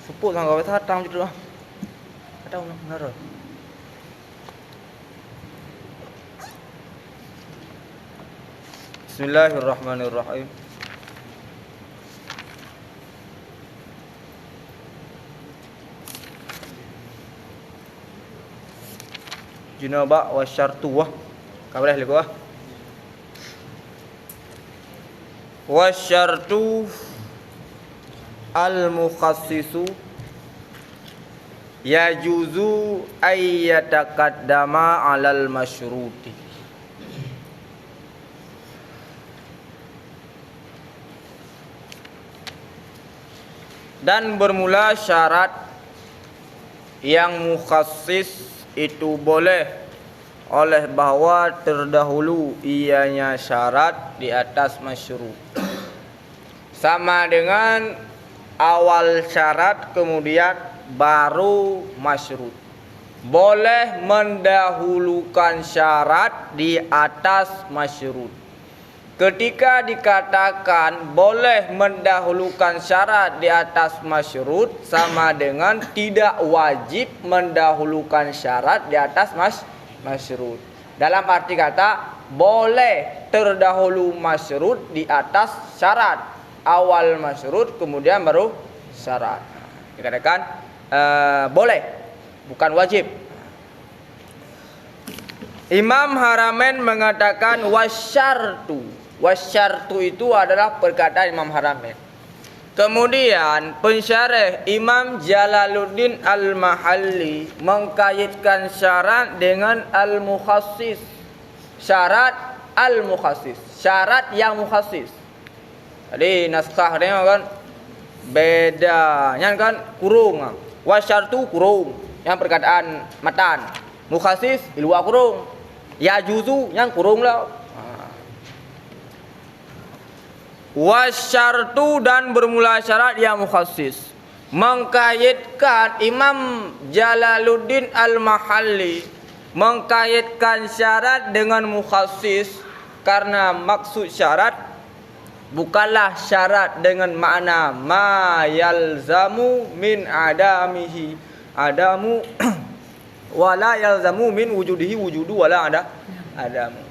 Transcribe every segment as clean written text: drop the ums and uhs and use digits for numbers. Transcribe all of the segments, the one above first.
Suput sang kau tatang je tu lah. Ada benar. Bismillahirrahmanirrahim. Junaba wa syartu wah. Kau boleh lihat wah. Wa syartu al-mukhassisu yajuzu ayyataqaddama 'alal masyruti. Dan bermula syarat yang mukhassis itu boleh oleh bahwa terdahulu ianya syarat di atas masyru'. Sama dengan awal syarat kemudian baru masyru't. Boleh mendahulukan syarat di atas masyru't. Ketika dikatakan boleh mendahulukan syarat di atas masyru't, sama dengan tidak wajib mendahulukan syarat di atas masyru't. Dalam arti kata boleh terdahulu masyru't di atas syarat. Awal masyru't kemudian baru syarat. Dikatakan boleh, bukan wajib. Imam Haramain mengatakan wasyartu. Wasyartu itu adalah perkataan Imam Haramain. Kemudian pensyarah Imam Jalaluddin Al-Mahalli mengkaitkan syarat dengan al-mukhassis. Syarat al-mukhassis, syarat yang mukhassis. Jadi naskah dia kan bedanya kan kurung. Wasyartu kurung, yang perkataan matan. Mukhassis di luar kurung. Ya juzu yang kurung lah. Wasyartu dan bermula syarat yang mukhassis. Mengkaitkan Imam Jalaluddin Al-Mahalli mengkaitkan syarat dengan mukhassis karena maksud syarat bukanlah syarat dengan makna ma yalzamu min adamihi adamu wala yalzamu min wujudihi wujudu wala adamu.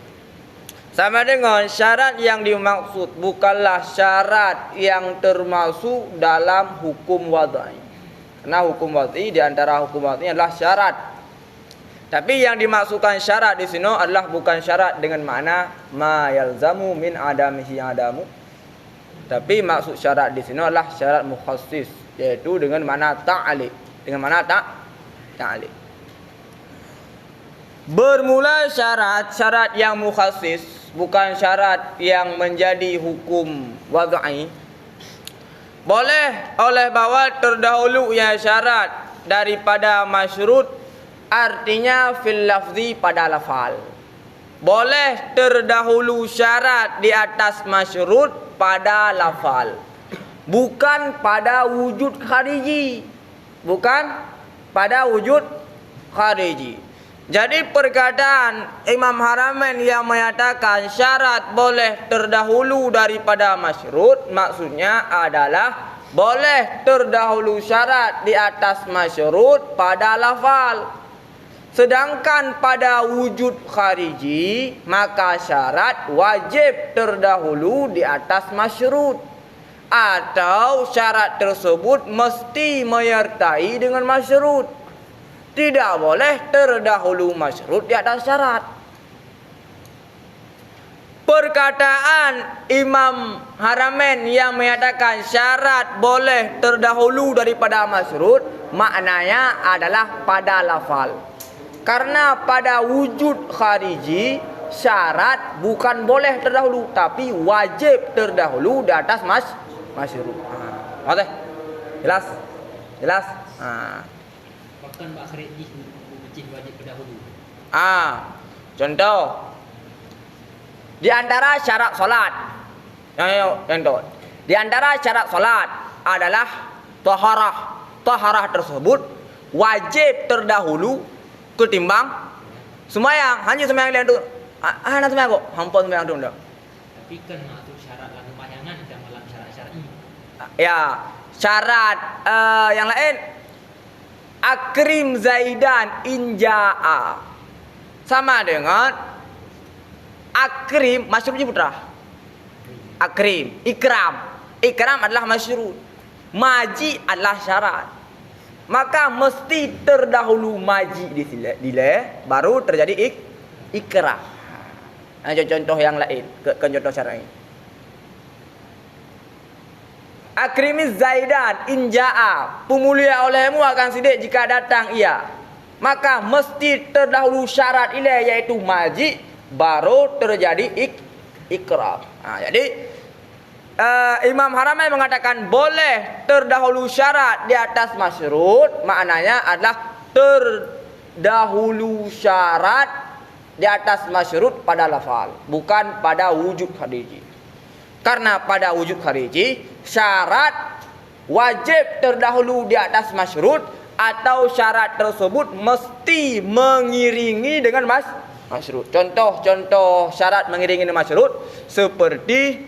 Sama dengan syarat yang dimaksud bukanlah syarat yang termasuk dalam hukum wad'i. Karena hukum wad'i di antara hukum wad'i adalah syarat. Tapi yang dimaksudkan syarat di sini adalah bukan syarat dengan makna ma yalzamu min adamihi adamu. Tapi maksud syarat di sini adalah syarat mukhassis, yaitu dengan makna ta'liq. Dengan makna ta'liq. Bermula syarat yang mukhassis, bukan syarat yang menjadi hukum wad'i. Boleh oleh bahwa terdahulu ya syarat daripada masyru't, artinya fil lafzi pada lafal. Boleh terdahulu syarat di atas masyru't pada lafal, bukan pada wujud khariji. Bukan pada wujud khariji. Jadi perkataan Imam Haramain yang menyatakan syarat boleh terdahulu daripada masyru't, maksudnya adalah boleh terdahulu syarat di atas masyru't pada lafal. Sedangkan pada wujud khariji, maka syarat wajib terdahulu di atas masyru't. Atau syarat tersebut mesti menyertai dengan masyru't. Tidak boleh terdahulu masyru't di atas syarat. Perkataan Imam Haramain yang menyatakan syarat boleh terdahulu daripada masyru't, maknanya adalah pada lafal. Karena pada wujud khariji, syarat bukan boleh terdahulu, tapi wajib terdahulu di atas masyru't. Oke? Jelas? Jelas? Bahkan Pak Khariji wajib terdahulu. Contoh. Di antara syarat salat. Contoh. Di antara syarat salat adalah taharah. Taharah tersebut wajib terdahulu ketimbang sembahyang. Hanya sembahyang dia tu. Nak sembahyang kok. Hampa sembahyang tu. Tapi kan masuk syarat sembayangan dalam syarat syar'i. Ya, syarat yang lain. Akrim Zaidan inja'a. Sama dengan akrim masyruutnya putra. Akrim, ikram. Ikram adalah masyruut. Maji adalah syarat. Maka mesti terdahulu maji dile baru terjadi ikram. Contoh yang lain, contoh syarat ini. Akrimiz Zaidan inja'a. Pemulia olehmu akan sidik jika datang ia. Maka mesti terdahulu syarat ile yaitu maji baru terjadi ikram. Jadi Imam Haramain mengatakan boleh terdahulu syarat di atas masyruut, maknanya adalah terdahulu syarat di atas masyruut pada lafal, bukan pada wujud khariji. Karena pada wujud khariji syarat wajib terdahulu di atas masyruut atau syarat tersebut mesti mengiringi dengan masyruut. Contoh syarat mengiringi dengan masyruut seperti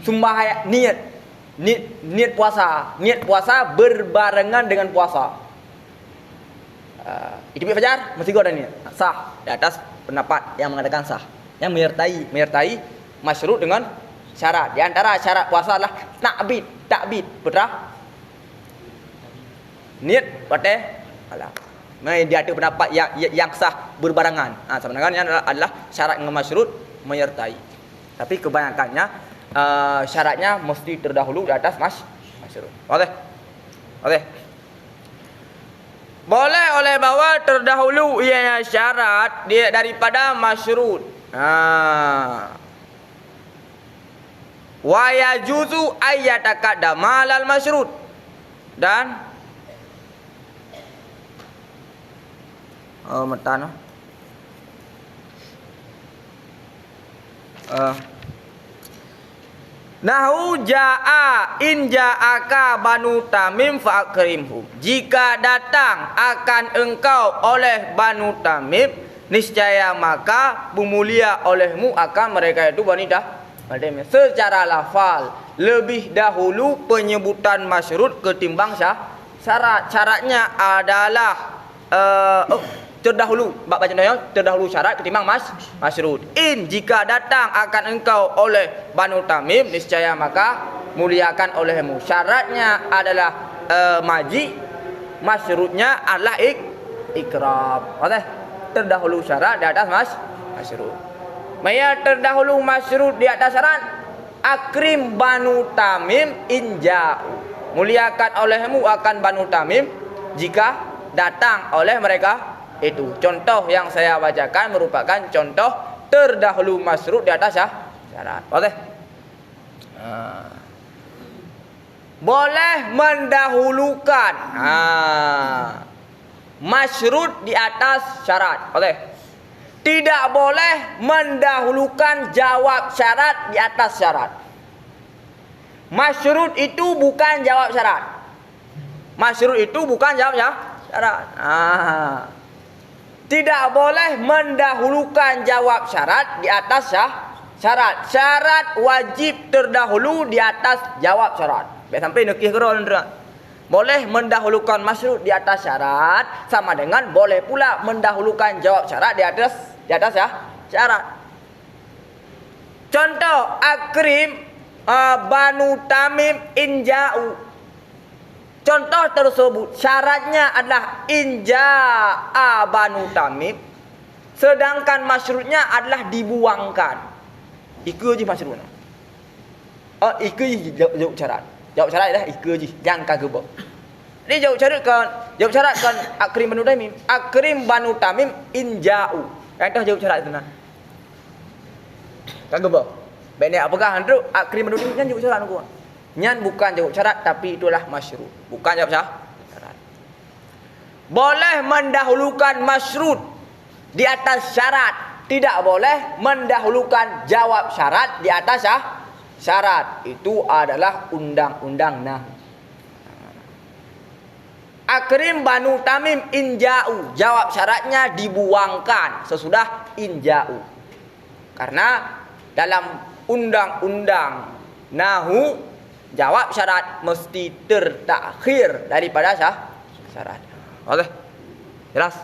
sembahyang niat puasa berbarengan dengan puasa. Ikut fajar mesti gua ada niat sah di atas pendapat yang mengatakan sah, yang menyertai masyruut dengan syarat. Di antara syarat puasa adalah takbid, betul? Niat pada alam. Dia ada pendapat yang sah berbarengan. Sebenarnya adalah syarat dengan masyruut menyertai. Tapi kebanyakannya syaratnya mesti terdahulu di atas masyruut. Boleh. Boleh oleh bahwa terdahulu ianya syarat dia daripada masyruut. Wa yajuzu ayyataqaddama alal masyruut. Dan metan. Nahu ja'a in ja'aka Banu Tamim fa'akrimhum. Jika datang akan engkau oleh Banu Tamim, niscaya maka pemulia olehmu akan mereka itu Bani Tamim. Secara lafal lebih dahulu penyebutan masyruut ketimbang syarat. Syaratnya adalah terdahulu, baca contohnya, terdahulu syarat ketimbang masyruut. In jika datang akan engkau oleh Banu Tamim, niscaya maka muliakan olehmu. Syaratnya adalah maji, masyruutnya adalah ikram. Terdahulu syarat di atas masyruut. Maya terdahulu masyruut di atas syarat. Akrim Banu Tamim inja'u. Muliakan olehmu akan Banu Tamim jika datang oleh mereka itu. Contoh yang saya bacakan merupakan contoh terdahulu masyruut di atas syarat. Boleh mendahulukan masyruut di atas syarat. Tidak boleh mendahulukan jawab syarat di atas syarat. Masyruut itu bukan jawab syarat. Masyruut itu bukan jawab syarat. Tidak boleh mendahulukan jawab syarat di atas syarat. Syarat wajib terdahulu di atas jawab syarat. Biar sampai nekih kerol. Boleh mendahulukan masyruut di atas syarat, sama dengan boleh pula mendahulukan jawab syarat di atas syarat. Contoh akrim Banu Tamim inja'u. Contoh tersebut syaratnya adalah inja'a Banu Tamim, sedangkan masyruutnya adalah dibuangkan. Iku je masyruutnya. Iku je jawab syarat. Jawab syarat adalah iku je, jangan kagak. Ini jawab syarat kan akrim Banu Tamim. Akrim Banu Tamim inja'u. Itu jawab syarat itu nah. Kagak. Benar apakah handuk akrim Banu Tamim kan jawab syarat aku. Nyan bukan jawab syarat tapi itulah masyruut. Bukan jawab syarat. Boleh mendahulukan masyruut di atas syarat. Tidak boleh mendahulukan jawab syarat di atas syarat. Itu adalah undang-undang nahi. Akrim Banu Tamim inja'u. Jawab syaratnya dibuangkan sesudah inja'u. Karena dalam undang-undang Nahu jawab syarat mesti tertakhir daripada syarat. Okey. Jelas?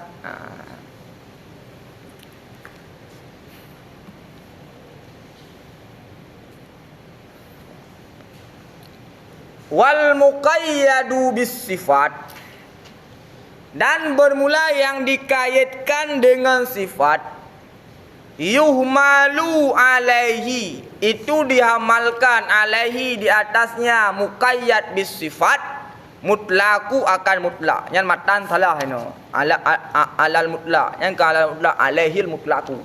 Wal muqayyadu bis sifat, dan bermula yang dikaitkan dengan sifat, yuhmalu alaihi, itu dihamalkan alaihi di atasnya, muqayyad bis sifat, mutlaku akan mutlak. Yang matan salah ini. Alal mutlak. Yang kalau mutlak alaihil mutlaku.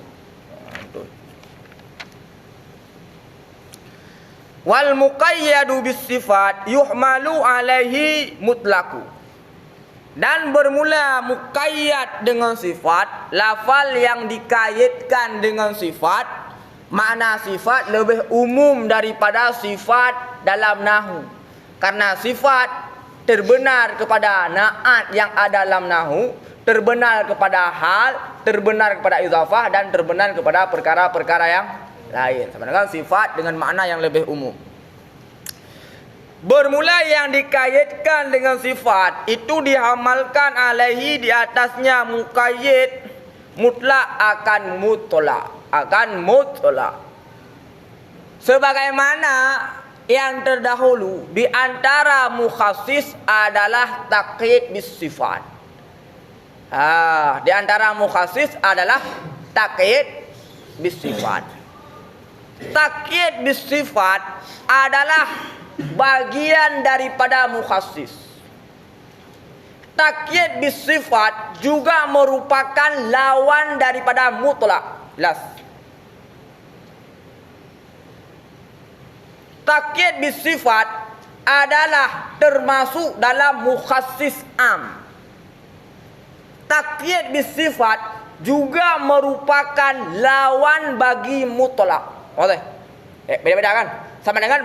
Wal muqayyadu bis sifat yuhmalu alaihi mutlaku, dan bermula muqayyad dengan sifat, lafal yang dikaitkan dengan sifat, makna sifat lebih umum daripada sifat dalam nahu. Karena sifat terbenar kepada naat yang ada dalam nahu, terbenar kepada hal, terbenar kepada idhafah, dan terbenar kepada perkara-perkara yang lain. Sama dengan sifat dengan makna yang lebih umum. Bermula yang dikaitkan dengan sifat itu dihamalkan alaihi di atasnya, muqayyid mutlak akan mutlak. Sebagaimana yang terdahulu, di antara mukhassis adalah taqyid bis sifat. Di antara mukhassis adalah taqyid bis sifat. Taqyid bis sifat adalah bagian daripada mukhassis. Taqyid bis sifat juga merupakan lawan daripada mutlak. Jelas. Taqyid bis sifat adalah termasuk dalam mukhassis am. Taqyid bis sifat juga merupakan lawan bagi mutlak. Okey. Beda-beda kan? Sama dengan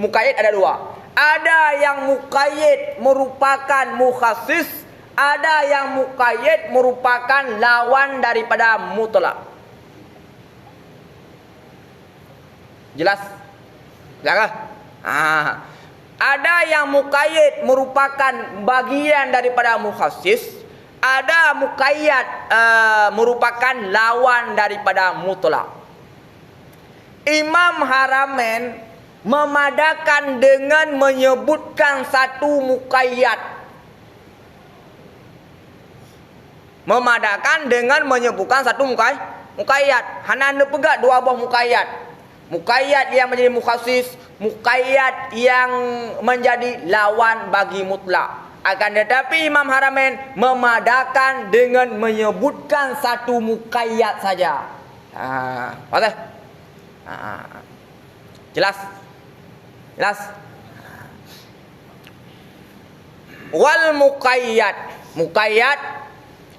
muqayyid ada dua. Ada yang muqayyid merupakan mukhassis, ada yang muqayyid merupakan lawan daripada mutlak. Jelas? Jelas? Ada yang muqayyid merupakan bagian daripada mukhassis, ada muqayyad merupakan lawan daripada mutlak. Imam Haramain memadakan dengan menyebutkan satu muqayyad. Memadakan dengan menyebutkan satu muqayyad. Hana anda pegat dua buah muqayyad. Muqayyad yang menjadi mukhassis, muqayyad yang menjadi lawan bagi mutlak. Akan tetapi Imam Haramain memadakan dengan menyebutkan satu muqayyad saja. Faham? Jelas? Jelas? Wal muqayyad. Muqayyad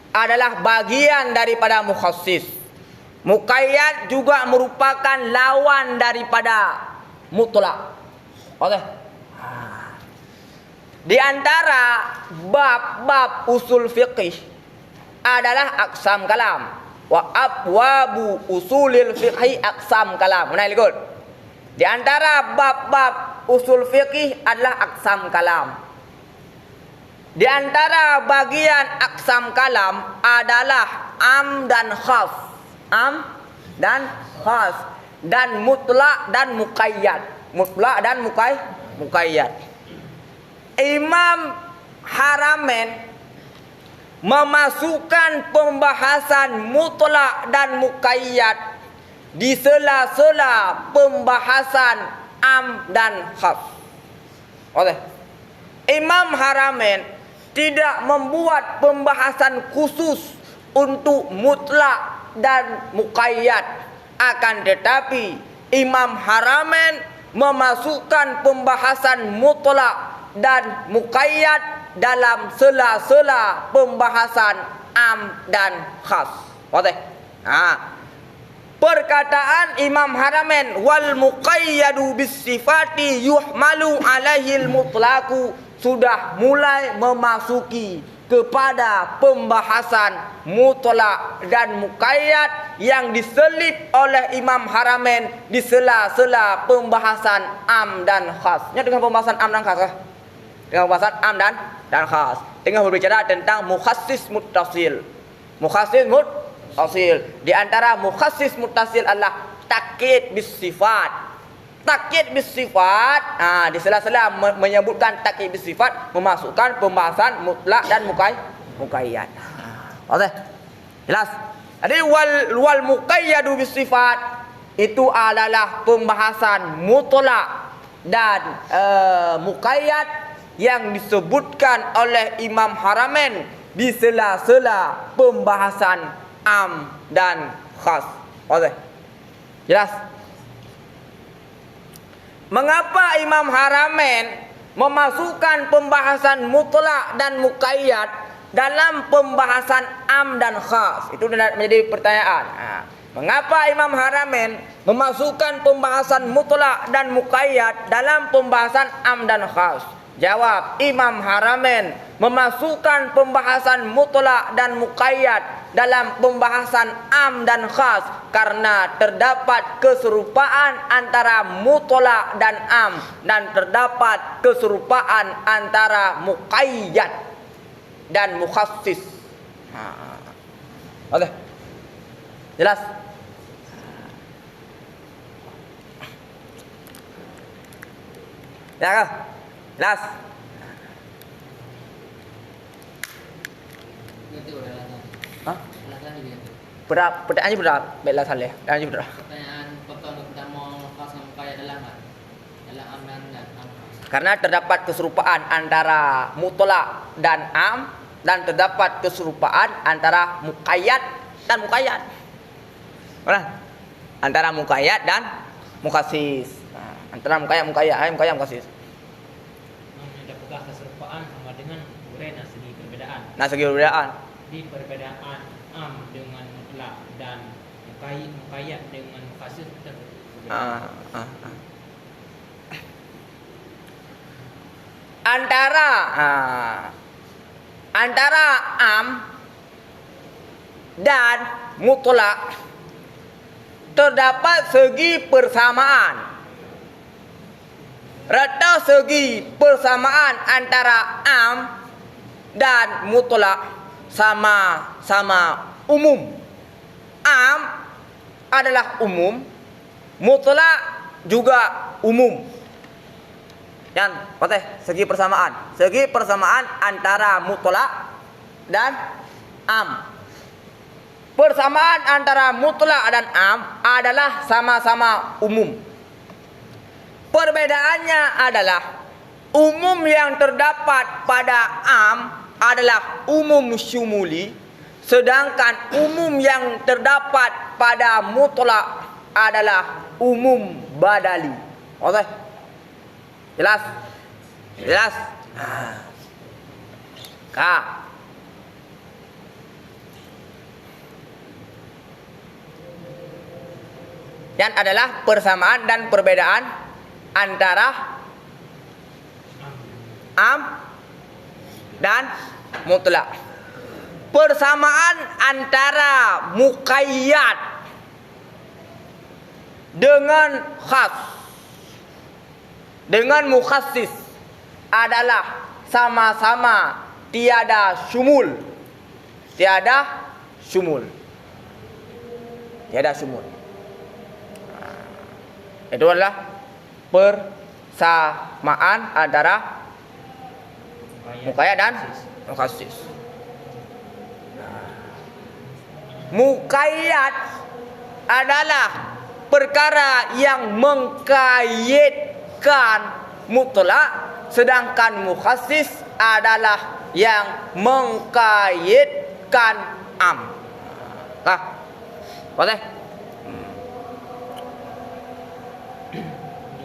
adalah bagian daripada mukhassis. Muqayyad juga merupakan lawan daripada mutlak. Okey. Di antara bab-bab usul fiqih adalah aqsam kalam. Wa abwabu usulil fiqhi aqsam kalam. Mana ikut? Di antara bab-bab usul fiqih adalah aqsam kalam. Di antara bagian aqsam kalam adalah am dan khas. Am dan khas, dan mutlak dan muqayyad. Mutlak dan muqayyad. Imam Haramain memasukkan pembahasan mutlak dan muqayyad di sela-sela pembahasan am dan khas. Okey. Imam Haramain tidak membuat pembahasan khusus untuk mutlak dan muqayyad. Akan tetapi Imam Haramain memasukkan pembahasan mutlak dan muqayyad dalam sela-sela pembahasan am dan khas. Okey. Perkataan Imam Haramain wal muqayyadu bis sifati yuhmalu alaihil mutlaqu sudah mulai memasuki kepada pembahasan mutlak dan muqayyad yang diselip oleh Imam Haramain di sela-sela pembahasan am dan khas. Nya dengan pembahasan am dan khas kah? Dengan pembahasan am dan khas. Dengan berbicara tentang mukhassis muttasil. Mukhassis muttasil. Di antara mukhassis muttasil adalah takkid bis sifat. Takkid bis sifat, di sela-sela menyebutkan takkid bis sifat memasukkan pembahasan mutlak dan muqayyad. Oke. Jelas? Jadi wal muqayyadu bis sifat itu adalah pembahasan mutlak dan muqayyad yang disebutkan oleh Imam Haramain di sela-sela pembahasan am dan khas. Oke. Jelas? Mengapa Imam Haramain memasukkan pembahasan mutlak dan muqayyad dalam pembahasan am dan khas? Itu menjadi pertanyaan. Mengapa Imam Haramain memasukkan pembahasan mutlak dan muqayyad dalam pembahasan am dan khas? Jawab, Imam Haramain memasukkan pembahasan mutlak dan muqayyad dalam pembahasan am dan khas karena terdapat keserupaan antara mutlak dan am dan terdapat keserupaan antara muqayyad dan mukhassis. Oke. Jelas? Ya kan? Jelas? Itu udah alasan. Hah? Alasan juga itu. Pertanyaannya berapa? Baiklah saleh. Pertanyaannya berapa? Pertanyaan pertama pertama khas dan muqayyad dalam apa? Dalam am dan am. Karena terdapat keserupaan antara mutlak dan am dan terdapat keserupaan antara muqayyad dan muqayyad. Mana? Antara muqayyad dan mukhassis. Antara muqayyad mukhassis. Apakah keserupaan sama dengan uraian segi perbedaan? Nah, segi perbedaan. Di perbedaan am dengan mutlak dan muqayyad dengan mukhassis perbedaan. Antara am dan mutlak terdapat segi persamaan. Rata segi persamaan antara am dan mutlak sama-sama umum. Am adalah umum, mutlak juga umum. Dan segi persamaan. Segi persamaan antara mutlak dan am. Persamaan antara mutlak dan am adalah sama-sama umum. Perbedaannya adalah umum yang terdapat pada am adalah umum syumuli, sedangkan umum yang terdapat pada mutlak adalah umum badali. Oke? Jelas? Jelas? Kak. Dan adalah persamaan dan perbedaan antara am dan mutlak. Persamaan antara muqayyad dengan khas dengan mukhassis adalah sama-sama tiada syumul. Tiada syumul. Tiada syumul. Itu adalah persamaan antara muqayyad dan mukhassis. Muqayyad adalah perkara yang mengkaitkan mutlak, sedangkan mukhassis adalah yang mengkaitkan am. Boleh?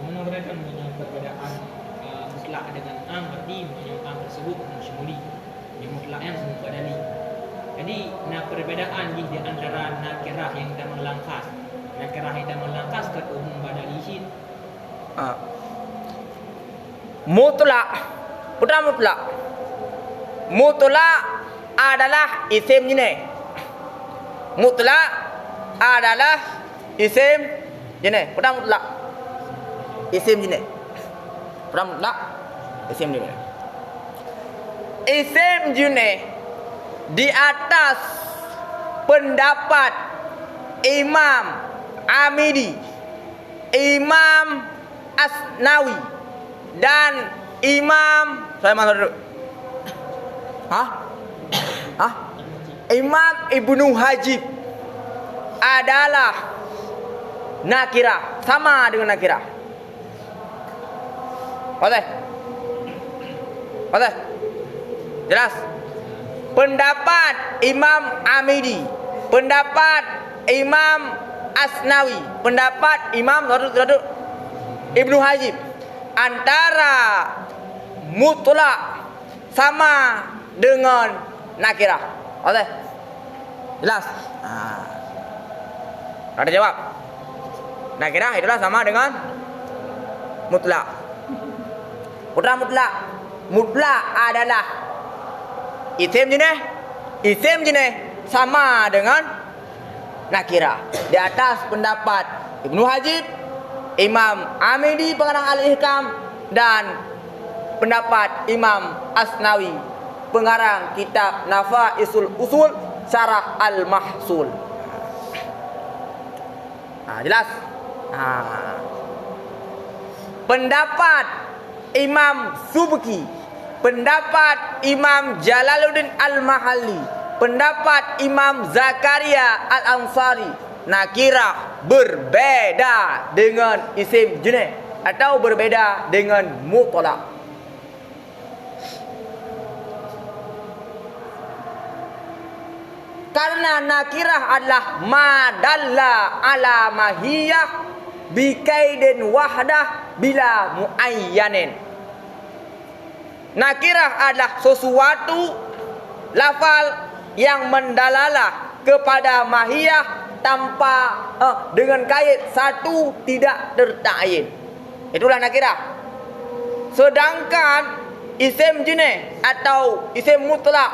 Menurutkan perbedaan mutlak dengan am berarti am tersebut syumuli, yang mutlaknya semua badali. Jadi, perbedaan di antara nakirah yang kita melangkas, nakirah yang kita melangkas ke umum badali sini. Mutlak, mutlak adalah isim jenis. Mutlak adalah isim jenis. Pertama mutlak isim jenis. Pertama mutlak isim jenis. Isim jenis di atas pendapat Imam Amidi, Imam Asnawi dan Imam Imam Ibnu Hajib adalah nakirah, sama dengan nakirah. Oke? Jelas? Pendapat Imam Amidi, pendapat Imam Asnawi, pendapat Imam Ibnu Hajib antara mutlak sama dengan nakirah. Oke? Jelas? Ada jawab? Nakirah itulah sama dengan mutlak. Putra mutlak. Mutlak adalah isim jenis. Isim jenis sama dengan nakirah. Di atas pendapat Ibnu Hajib, Imam Amidi pengarang Al-Ihkam, dan pendapat Imam Asnawi pengarang kitab Nafaisul Usul Syarah Al-Mahsul. Jelas? Pendapat Imam Subki, pendapat Imam Jalaluddin Al-Mahalli, pendapat Imam Zakaria Al-Ansari, nakirah berbeda dengan isim jenis atau berbeda dengan mutlak. Karena nakirah adalah madalla ala mahiyah bikaidin wahdah bila muayyanin. Nakirah adalah sesuatu lafal yang mendalalah kepada mahiyah tanpa dengan kait satu tidak tertayin. Itulah nakirah. Sedangkan isim jenis atau isim mutlak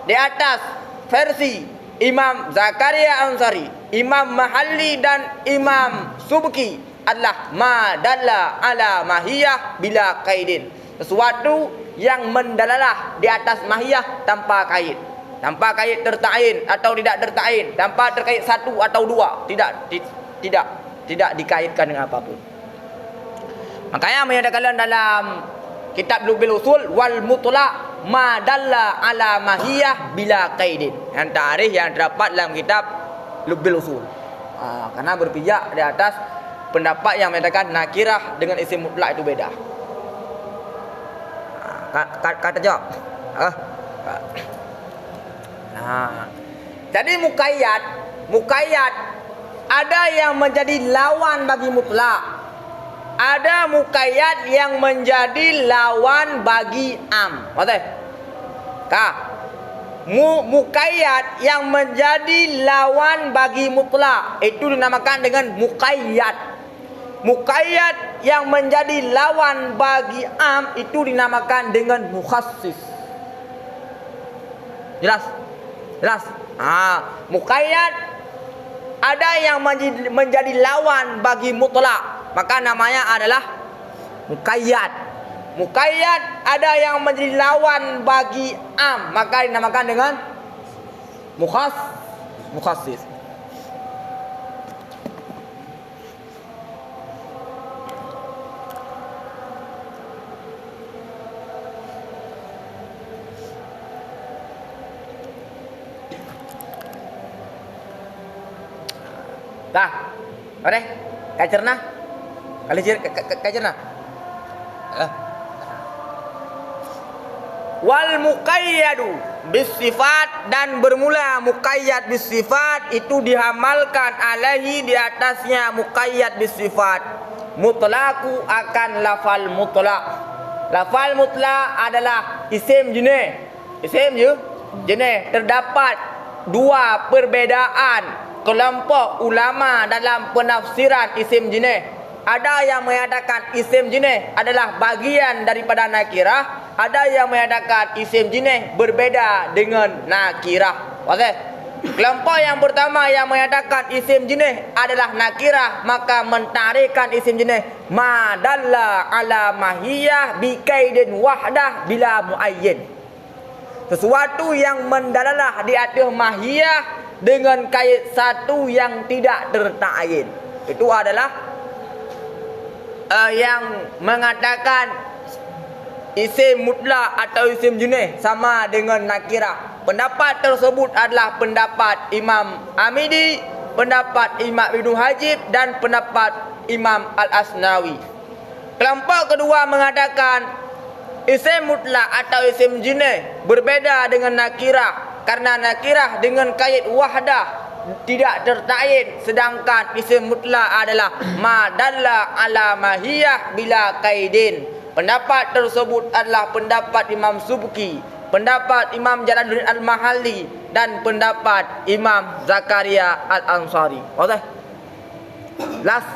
di atas versi Imam Zakaria Ansari, Imam Mahalli dan Imam Subki adalah madalla ala mahiyah bila kaidin. Sesuatu yang mendalalah di atas mahiyah tanpa kait. Tanpa kait tertain atau tidak tertain, tanpa terkait satu atau dua, tidak dikaitkan dengan apapun. Makanya menyatakan dalam kitab Lubil Usul wal mutlaq ma dalla ala mahiyah bila qaidin. Yang tarikh yang terdapat dalam kitab Lubil Usul. Karena berpijak di atas pendapat yang menyatakan nakirah dengan isim mutlak itu beda. Kata jawab. Jadi muqayyad ada yang menjadi lawan bagi mutlak. Ada muqayyad yang menjadi lawan bagi am. Betul? Muqayyad yang menjadi lawan bagi mutlak itu dinamakan dengan muqayyad. Muqayyad yang menjadi lawan bagi am itu dinamakan dengan mukhassis. Jelas? Muqayyad ada yang menjadi lawan bagi mutlak, maka namanya adalah muqayyad. Muqayyad ada yang menjadi lawan bagi am, maka dinamakan dengan mukhassis. Oke, kacerna. Kacerna. Wal muqayyadu bisifat, dan bermula muqayyad bisifat itu dihamalkan alaihi di atasnya muqayyad bisifat. Mutlaqu akan lafal mutlaq. Lafal mutlaq adalah isim jenis. Isim jenis. Terdapat dua perbedaan kelompok ulama dalam penafsiran isim jenis. Ada yang mengatakan isim jenis adalah bagian daripada nakirah, ada yang menyatakan isim jinis berbeda dengan nakirah. Okey. Kelompok yang pertama yang menyatakan isim jinis adalah nakirah, maka mentarikkan isim jinis ma dalla ala mahiyah bi kaidin wahdah bila muayyin. Sesuatu yang mendalalah di atas mahiyah dengan kait satu yang tidak tertayin. Itu adalah yang mengatakan isim mutlak atau isim jinis sama dengan nakirah. Pendapat tersebut adalah pendapat Imam Amidi, pendapat Imam Ibnu Hajib dan pendapat Imam Al-Asnawi. Kelompok kedua mengatakan isim mutlak atau isim jinis berbeda dengan nakirah karena nakirah dengan kait wahdah tidak tertayin, sedangkan isim mutlak adalah ma dalla ala mahiyah bila kaidin. Pendapat tersebut adalah pendapat Imam Subki, pendapat Imam Jalaluddin Al-Mahalli dan pendapat Imam Zakaria Al-Ansari. Okey. Last.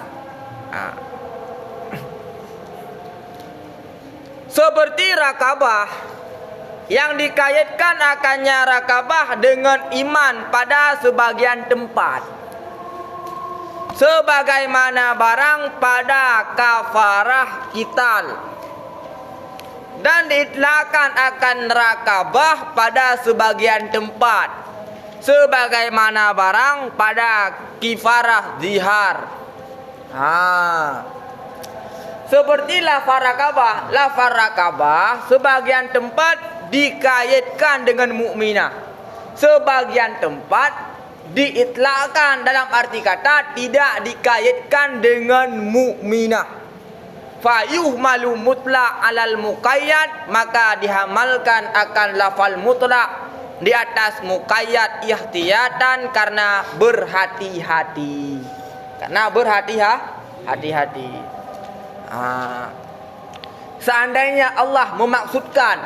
Seperti rakabah yang dikaitkan akannya rakabah dengan iman pada sebagian tempat, sebagaimana barang pada kafarah qital, dan diitlakkan akan rakabah pada sebagian tempat, sebagaimana barang pada kifarah zihar. Seperti lafaz rakabah sebagian tempat dikaitkan dengan mukminah, sebagian tempat diitlakkan dalam arti kata tidak dikaitkan dengan mukminah. Fayuh malu mutlak alal muqayyad, maka dihamalkan akan lafal mutlak di atas muqayyad ihtiyatan karena berhati-hati. Karena berhati-hati. Seandainya Allah memaksudkan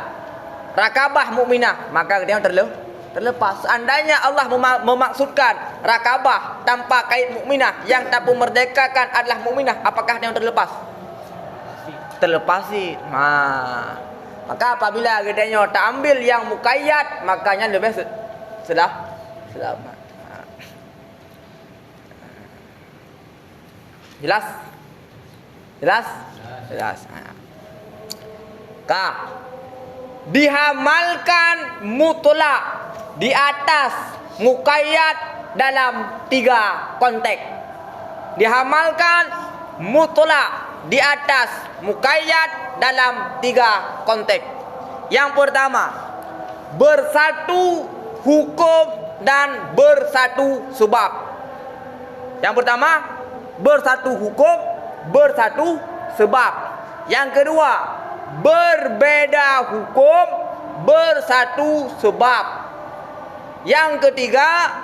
rakabah mukminah, maka dia terlepas. Seandainya Allah memaksudkan rakabah tanpa kait mukminah yang tak memerdekakan adalah mukminah, apakah dia terlepas? Terlepasi. Maka apabila gedenya tak ambil yang muqayyad, makanya lebih selamat. Jelas? Dihamalkan mutlak di atas muqayyad dalam 3 konteks. Dihamalkan mutlak di atas muqayyad dalam 3 konteks. Yang pertama, bersatu hukum dan bersatu sebab. Yang pertama, bersatu hukum, bersatu sebab. Yang kedua, berbeda hukum, bersatu sebab. Yang ketiga,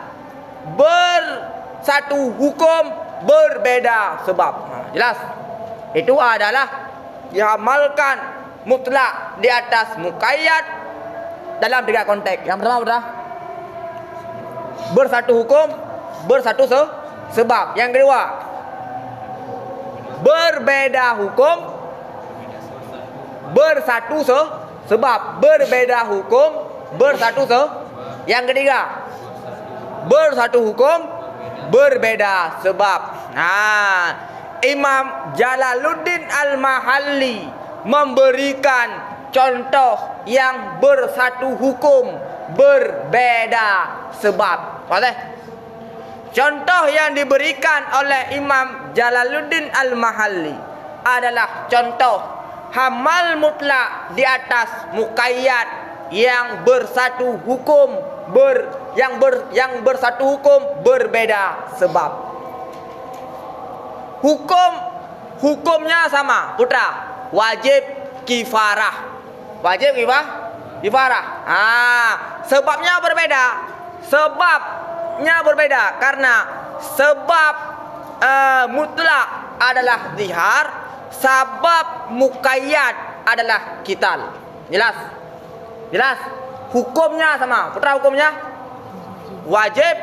bersatu hukum, berbeda sebab. Jelas? Itu adalah diamalkan mutlak di atas muqayyad dalam 3 konteks. Yang pertama adalah bersatu hukum, bersatu sebab. Yang kedua, berbeda hukum, bersatu sebab. Berbeda hukum, bersatu Yang ketiga, bersatu hukum, berbeda sebab. Imam Jalaluddin Al-Mahalli memberikan contoh yang bersatu hukum, berbeda sebab. Contoh yang diberikan oleh Imam Jalaluddin Al-Mahalli adalah contoh hamal mutlak di atas muqayyad yang bersatu hukum, yang bersatu hukum, berbeda sebab. Hukumnya sama, putra. Wajib kifarah. Wajib kifarah. Sebabnya berbeda. Sebabnya berbeda karena sebab mutlak adalah zihar, sebab muqayyad adalah qital. Jelas? Hukumnya sama. Putra, hukumnya wajib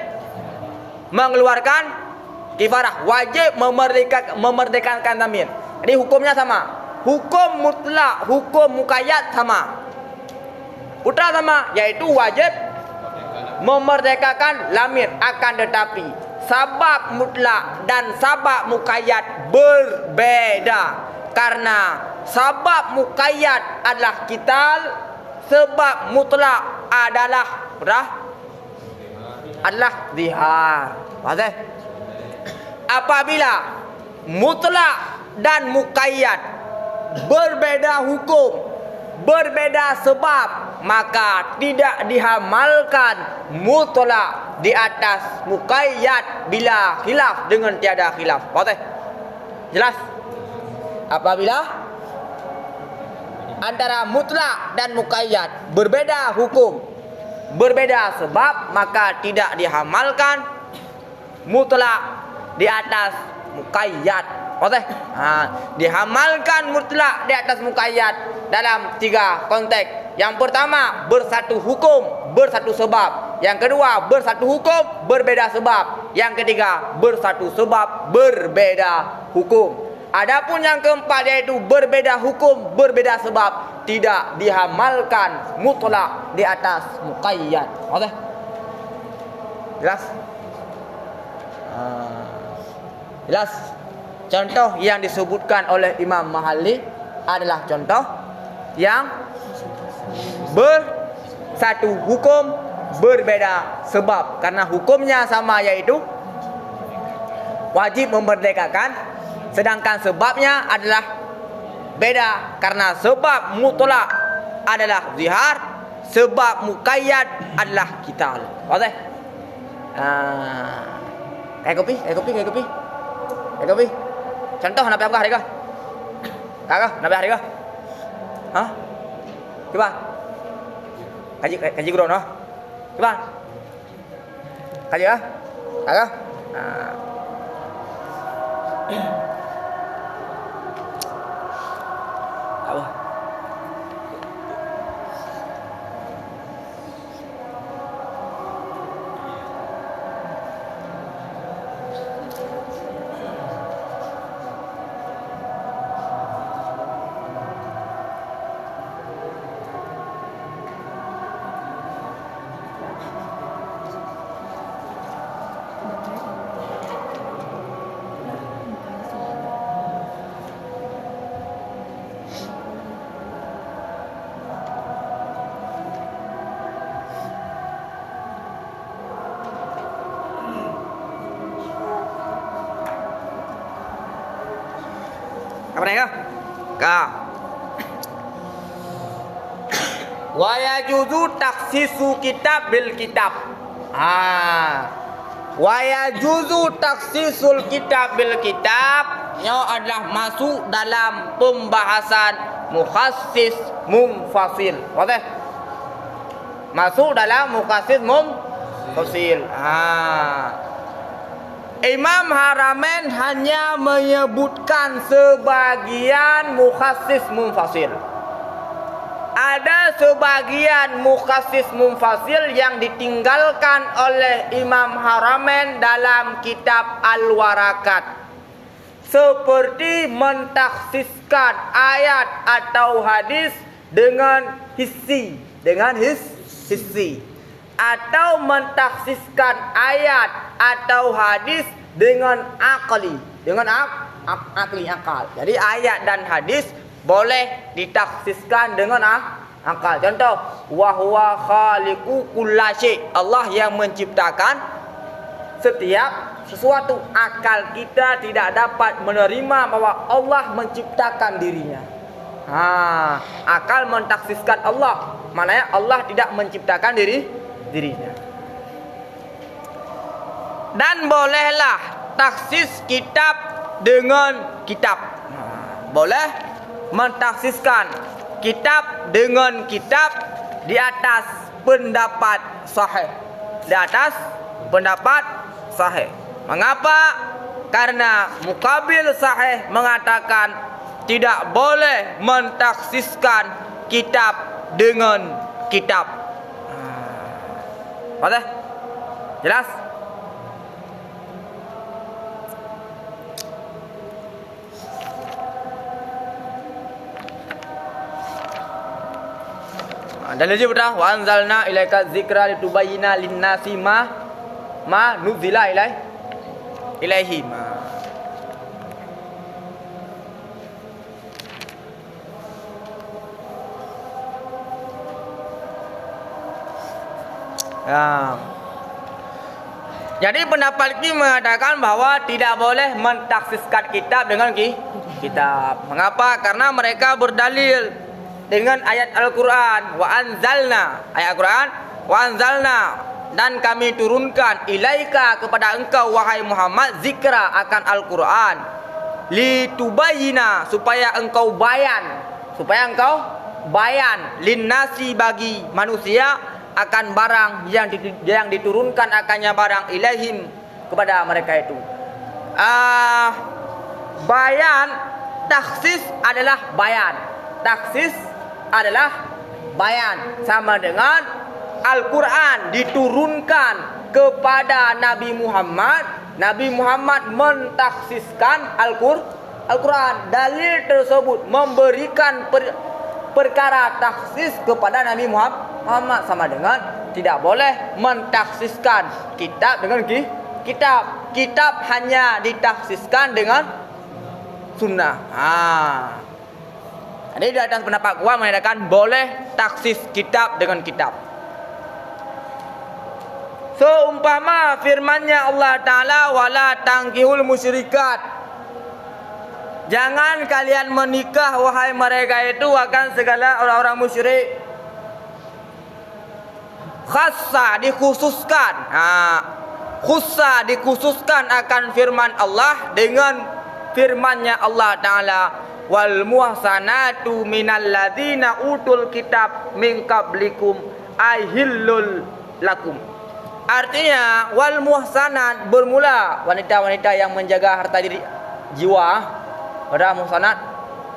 mengeluarkan kifarah, wajib memerdekakan zamir. Jadi hukumnya sama. Hukum mutlak, hukum muqayyad sama. Utama yaitu wajib memerdekakan lamir. Akan tetapi sabab mutlak dan sabab muqayyad berbeda. Karena sabab muqayyad adalah qital, sebab mutlak adalah zihar. Faham? Apabila mutlak dan muqayyad berbeda hukum, berbeda sebab, maka tidak dihamalkan mutlak di atas muqayyad bila khilaf dengan tiada khilaf. Faham? Jelas? Apabila antara mutlak dan muqayyad berbeda hukum, berbeda sebab, maka tidak dihamalkan mutlak di atas muqayyad. Dihamalkan mutlak di atas muqayyad dalam 3 konteks. Yang pertama, bersatu hukum, bersatu sebab. Yang kedua, bersatu hukum, berbeda sebab. Yang ketiga, bersatu sebab, berbeda hukum. Adapun yang keempat yaitu berbeda hukum, berbeda sebab, tidak dihamalkan mutlak di atas muqayyad. Okey? Jelas? Jelas? Contoh yang disebutkan oleh Imam Mahalli adalah contoh yang bersatu hukum, berbeda sebab. Karena hukumnya sama yaitu wajib memerdekakan, sedangkan sebabnya adalah beda. Karena sebab mutlak adalah zihar, sebab muqayyad adalah qital. Okey? Kayak kopi. Contoh nak apa hari kah? Kakak, nak hari kah? Hah? Coba. Kaji guru no. Coba. Kaji kah? Kakak. Apa? Apa nih kah? Kah. Wa yajuzu takhsisu kitab bil kitab. Wa yajuzu takhsisul kitab bil kitab, ia adalah masuk dalam pembahasan mukhassis munfasil. Okey? Masuk dalam mukhassis munfasil. Imam Haramain hanya menyebutkan sebagian mukhassis munfasil. Ada sebagian mukhassis munfasil yang ditinggalkan oleh Imam Haramain dalam kitab Al-Warakat. Seperti mentakhsiskan ayat atau hadis dengan hissi, atau mentakhsiskan ayat atau hadis dengan akli, akal. Jadi ayat dan hadis boleh ditakhsiskan dengan akal. Contoh, wa huwa khaliqu kullasyai, Allah yang menciptakan setiap sesuatu. Akal kita tidak dapat menerima bahwa Allah menciptakan dirinya. Akal mentakhsiskan Allah, maknanya Allah tidak menciptakan dirinya. Dan bolehlah takhsis kitab dengan kitab. Boleh mentakhsiskan kitab dengan kitab di atas pendapat sahih. Di atas pendapat sahih. Mengapa? Karena muqabil sahih mengatakan tidak boleh mentakhsiskan kitab dengan kitab. Boleh? Jelas? Dalil je betul. Wa anzalna ilaika dzikra litubayyana lin-nasi ma nuzila ilaihim. Ya. Jadi pendapat ini mengatakan bahwa tidak boleh mentaksiskan kitab dengan kitab. Mengapa? Karena mereka berdalil dengan ayat Al-Quran. Wa anzalna, ayat Al-Quran. Wa anzalna, dan kami turunkan ilaika kepada engkau wahai Muhammad zikra akan Al-Quran. Litubayyina, supaya engkau bayan. Supaya engkau bayan linnasi, bagi manusia, akan barang yang diturunkan akannya barang ilaihim, kepada mereka itu. Bayan, taksis adalah bayan. Taksis adalah bayan, sama dengan Al-Quran diturunkan kepada Nabi Muhammad. Nabi Muhammad mentaksiskan Al-Quran. Dalil tersebut memberikan perkara taksis kepada Nabi Muhammad, sama dengan tidak boleh mentaksiskan kitab dengan kitab. Kitab hanya ditaksiskan dengan sunnah. Jadi di atas pendapat kuat mengatakan boleh taksis kitab dengan kitab. Seumpama firman-Nya Allah Ta'ala, wala tangkihul musyrikat, jangan kalian menikah wahai mereka itu akan segala orang-orang musyrik. Khassa, dikhususkan. Khussa, dikhususkan akan firman Allah dengan firman-Nya Allah Ta'ala, wal muhsanatu minal ladzina utul kitab min qablikum ahillul lakum. Artinya wal muhsanat, bermula wanita-wanita yang menjaga harta diri jiwa. Pada muhsanat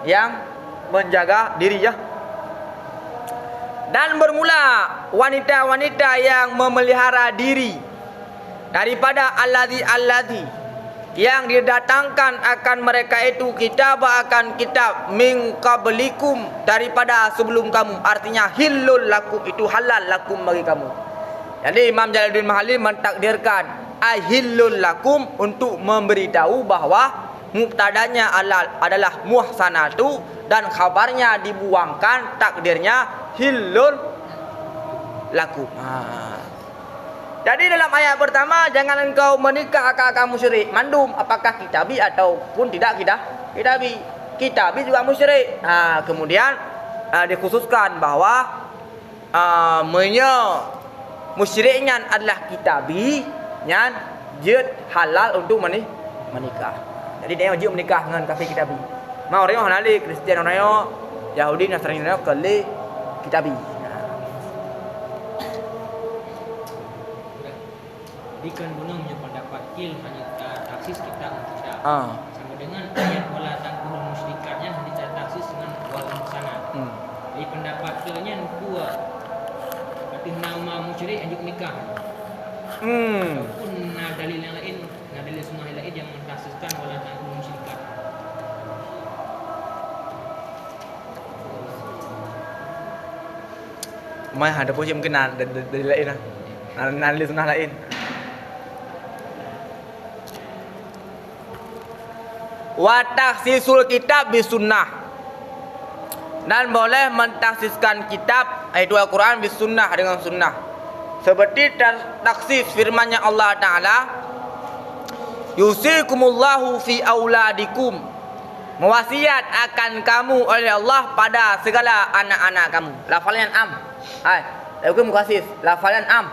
yang menjaga diri, ya. Dan bermula wanita-wanita yang memelihara diri daripada alladzi yang didatangkan akan mereka itu kitab akan kitab min qablikum, daripada sebelum kamu. Artinya hillul lakum, itu halal lakum bagi kamu. Jadi Imam Jalaluddin Mahalli mentakdirkan ahillul lakum untuk memberitahu bahwa mubtadanya adalah muhsanatu dan khabarnya dibuangkan, takdirnya hillul lakum. Jadi dalam ayat pertama, jangan engkau menikah akak-akak musyrik. Mandum, apakah kitabi ataupun tidak kitabi. Kitabi juga musyrik. Kemudian dikhususkan bahwa musyriknya adalah kitabi, yang jid halal untuk menikah. Jadi dia wajib menikah dengan kafir kitabi. Mau orang halali, Kristian orang Yahudi, Nasrani orang kali kitabi. Ikan gunung punya pendapat kil hanya taksis kita tidak sama dengan ayat wala tangkuhul musyrikatnya hanya taksis dengan wal muhsanat. Jadi pendapat kilnya dua, berarti nama musyrik anjuk nikah. Ataupun dalil yang lain, dalil sunnah yang lain yang mentaksiskan wala tangkuhul musyrikat. Mai ada pun mungkin dalil lain lah. Dalil sunnah lain. Wa takhsisul kitab bisunnah, dan boleh mentaksiskan kitab yaitu Al-Quran bisunnah, dengan sunnah. Seperti taksis firman-Nya Allah Ta'ala, yusikumullahu fi auladikum, mewasiat akan kamu oleh Allah pada segala anak-anak kamu. Lafalnya am. Hukum mukhasis, lafalnya am.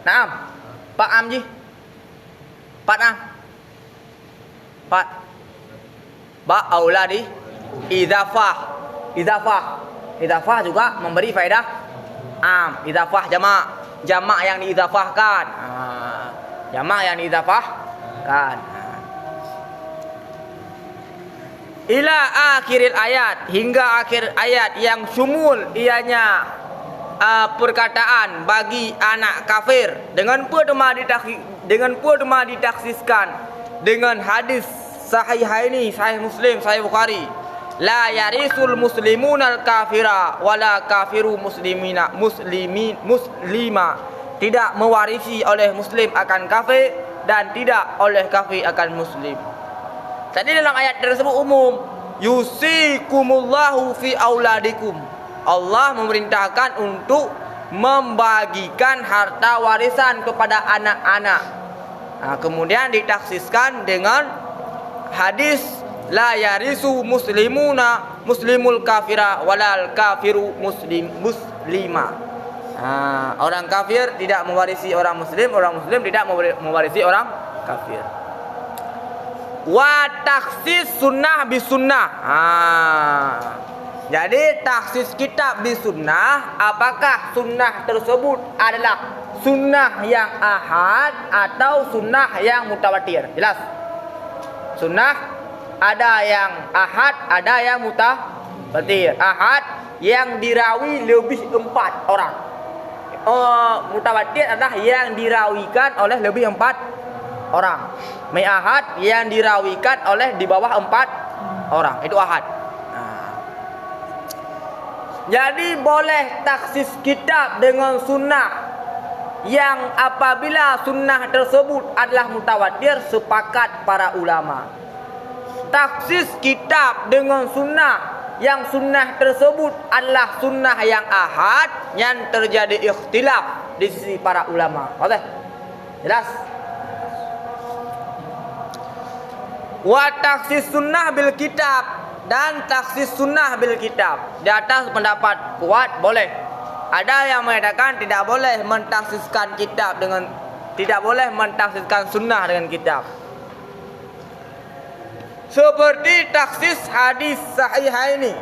Naam. Pak am ji. Pak am. Ba auladi idafah juga memberi faedah am. Idafah jamak yang diidafahkan. Jamak yang diidafahkan. Ila akhiril ayat, hingga akhir ayat yang sumul ianya perkataan bagi anak kafir dengan perdema ditaksiskan dengan hadis Sahihaini, Sahih Muslim, Sahih Bukhari, la yarisul muslimunal kafira wala kafiru muslima. Tidak mewarisi oleh muslim akan kafir dan tidak oleh kafir akan muslim. Tadi dalam ayat tersebut umum, yusikumullahu fi auladikum. Allah memerintahkan untuk membagikan harta warisan kepada anak-anak. Nah, kemudian ditaksiskan dengan hadis la yarisu muslimul kafira walal kafiru muslima. Nah, orang kafir tidak mewarisi orang muslim tidak mewarisi orang kafir. Wa taksis sunnah bisunnah. Jadi taksis kitab bisunnah, apakah sunnah tersebut adalah sunnah yang ahad atau sunnah yang mutawatir? Jelas. Sunnah ada yang ahad, ada yang mutawatir. Ahad yang dirawi lebih 4 orang. Mutawatir adalah yang dirawikan oleh lebih 4 orang. Ahad yang dirawikan oleh di bawah 4 orang. Itu ahad. Jadi boleh taksis kitab dengan sunnah yang apabila sunnah tersebut adalah mutawatir, sepakat para ulama. Taksis kitab dengan sunnah yang sunnah tersebut adalah sunnah yang ahad, yang terjadi ikhtilaf di sisi para ulama. Oke? Jelas? Wa taksis sunnah bil kitab, dan taksis sunnah bil kitab. Di atas pendapat kuat boleh. Ada yang mengatakan tidak boleh mentaksiskan kitab dengan, tidak boleh mentaksiskan sunnah dengan kitab. Seperti taksis hadis sahihaini.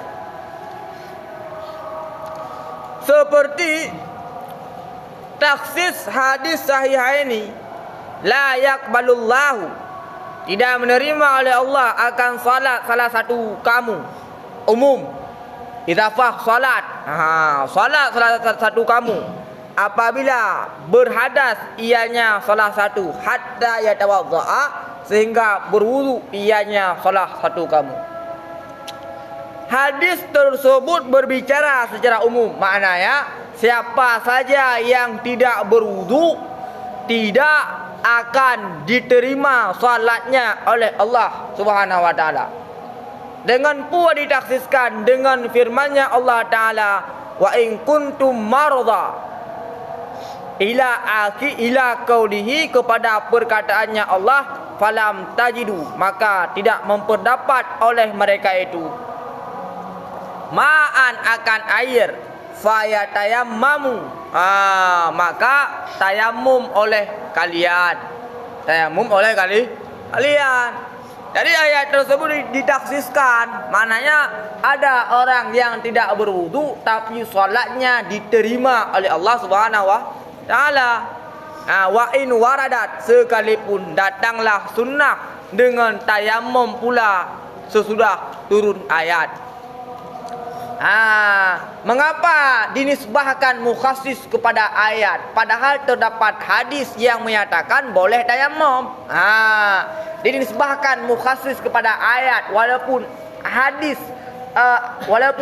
Seperti taksis hadis sahihaini, la yaqbalullahu, tidak menerima oleh Allah akan salat salah satu kamu, umum. Idafah salat. Salat salah satu kamu apabila berhadas ianya salah satu, hatta yatawaddaa, sehingga berwudu ianya salah satu kamu. Hadis tersebut berbicara secara umum, maknanya siapa saja yang tidak berwudu tidak akan diterima salatnya oleh Allah Subhanahu wa taala. Dengan pula ditaksiskan dengan firman-Nya Allah taala, wa in kuntum marda, ila qaulihi, kepada perkataannya Allah, falam tajidu, maka tidak memperdapat oleh mereka itu ma'an, akan air, fayatayammamu, maka tayamum oleh kalian. Tayamum oleh kalian. Jadi ayat tersebut ditaksiskan, maknanya ada orang yang tidak berwudu tapi salatnya diterima oleh Allah Subhanahu wa taala. Wa in waradat, sekalipun datanglah sunnah dengan tayamum pula sesudah turun ayat. Mengapa dinisbahkan mukhassis kepada ayat, padahal terdapat hadis yang menyatakan boleh tayamum? Dinisbahkan mukhassis kepada ayat walaupun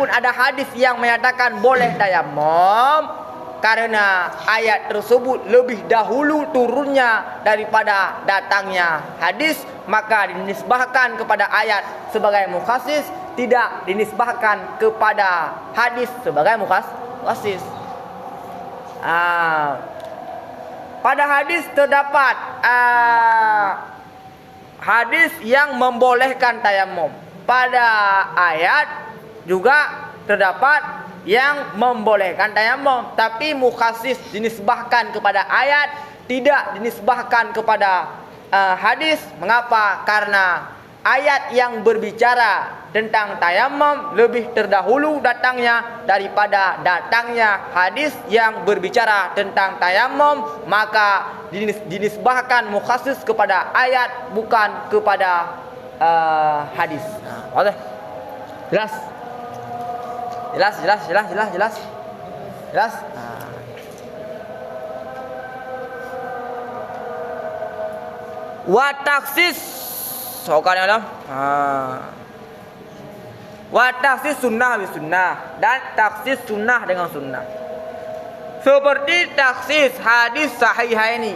ada hadis yang menyatakan boleh tayamum, karena ayat tersebut lebih dahulu turunnya daripada datangnya hadis, maka dinisbahkan kepada ayat sebagai mukhassis, tidak dinisbahkan kepada hadis sebagai mukhassis. Pada hadis terdapat hadis yang membolehkan tayamum. Pada ayat juga terdapat yang membolehkan tayamum, tapi mukhassis dinisbahkan kepada ayat, tidak dinisbahkan kepada hadis. Mengapa? Karena ayat yang berbicara tentang tayamum lebih terdahulu datangnya daripada datangnya hadis yang berbicara tentang tayamum, maka dinisbahkan mukhassis kepada ayat, bukan kepada hadis. Oke? Jelas? Jelas? Wa taksis sokan alam. Wa taksis sunnah bis sunnah, dan taksis sunnah dengan sunnah. Seperti taksis hadis sahihaini,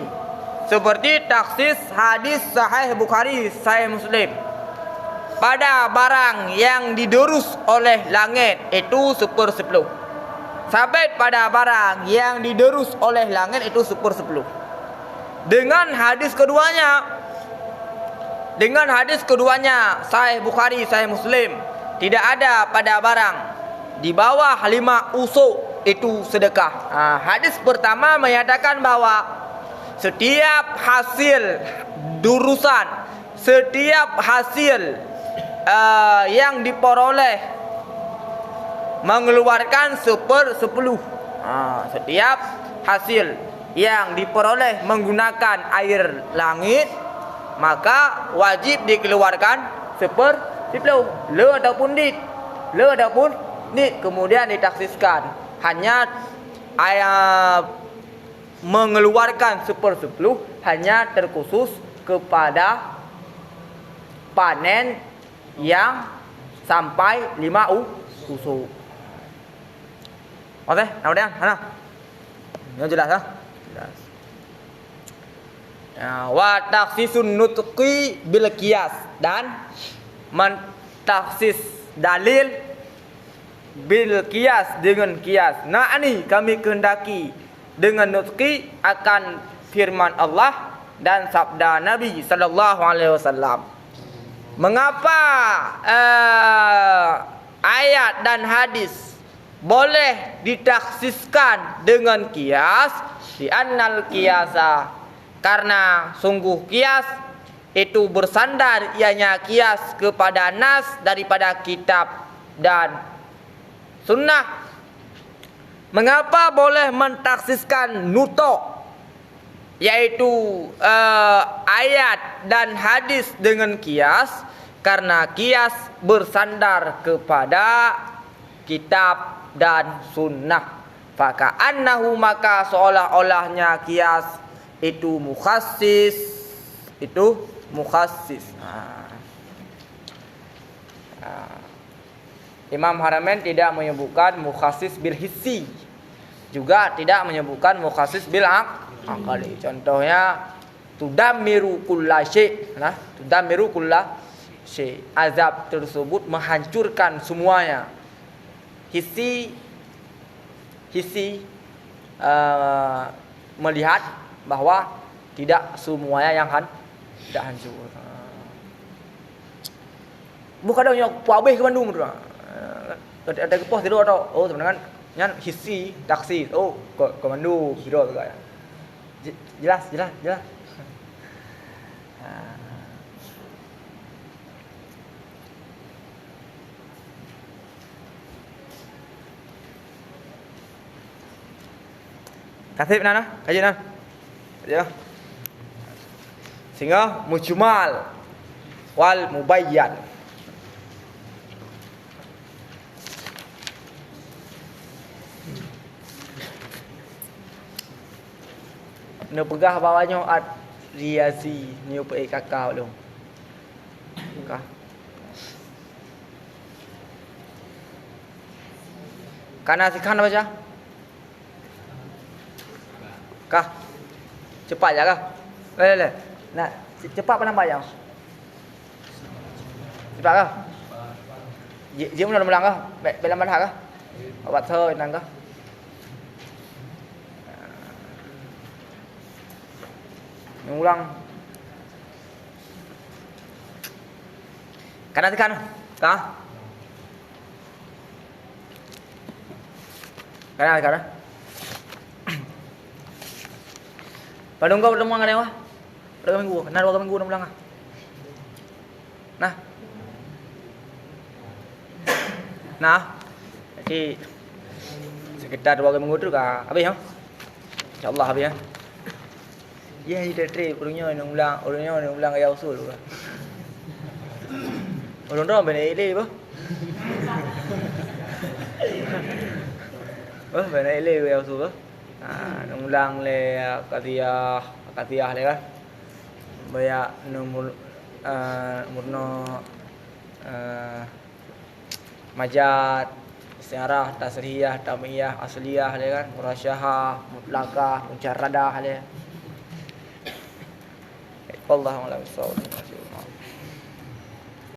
seperti taksis hadis sahih Bukhari, sahih Muslim. Pada barang yang didurus oleh langit itu 1/10. Sabit pada barang yang didurus oleh langit itu 1/10. Dengan hadis keduanya sahih Bukhari, sahih Muslim, tidak ada pada barang di bawah 5 usuk itu sedekah. Hadis pertama menyatakan bahwa setiap hasil durusan, setiap hasil yang diperoleh mengeluarkan 1/10. Setiap hasil yang diperoleh menggunakan air langit, maka wajib dikeluarkan 1/10. Le ataupun dit, kemudian ditaksiskan. Hanya mengeluarkan 1/10 hanya terkhusus kepada panen yang sampai 5 usuk. Oke, kemudian mana? Ini jelas ya? Jelas. Wa taksisun nutqi bil qiyas, dan mentaksis dalil bil qiyas dengan qiyas. Nah, ini kami kehendaki dengan nutqi akan firman Allah dan sabda Nabi sallallahu alaihi wasallam. Mengapa ayat dan hadis boleh ditaksiskan dengan qiyas? Di annal qiyasa, karena sungguh qiyas itu bersandar ianya qiyas kepada nas daripada kitab dan sunnah. Mengapa boleh mentaksiskan nutuk, yaitu ayat dan hadis dengan qiyas? Karena qiyas bersandar kepada kitab dan sunnah. Faka'annahu, maka seolah-olahnya qiyas itu mukhassis, Imam Haramain tidak menyebutkan mukhassis bil hissi, juga tidak menyebutkan mukhassis bil aqli. Contohnya tudammiru kulla syai', tudammiru kulla syai'. Azab tersebut menghancurkan semuanya. Hissi melihat bahwa tidak semuanya yang tidak hancur. Bukan ada yang habis ke Bandung tu. Ada ke pos tidur atau sebenarnya nyan hissi taksi. Ke Bandung tidur juga ya. Jelas. Kasih mana? Kaji mana? Ya. Sehingga mujmal wal mubayyan. Nak pegah bawahnya at riazi ni upai kakak lu. Kah. Kana sikan apa aja? Kah? Cepat je kah? Le. Nak cepat apa nampak yang? Cepat kah? Dia mana melang kah? Belam mana kah? Obat thơ nang kah? Ulang. Kanan tekan. Kah? Kanan. Padung kau bertemu dengan dewa? Berapa minggu? Nah, 2 minggu ulang ah. Nah. Jadi sekitar 2 minggu tu kah? Habis ya? Insya-Allah habis ya. Ya, dia trip orangnya ulang gaya usul tu. Orang tu benar ile apa? Benar ile gaya usul tu. Ulang le katiah le kan. Banyak nomor murno majaz, istiarah, tasrihiyah, tamiyah, asliyah dia kan, murasyahah, mutlaqah, mujarradah dia. Wallahu a'lam bishawab.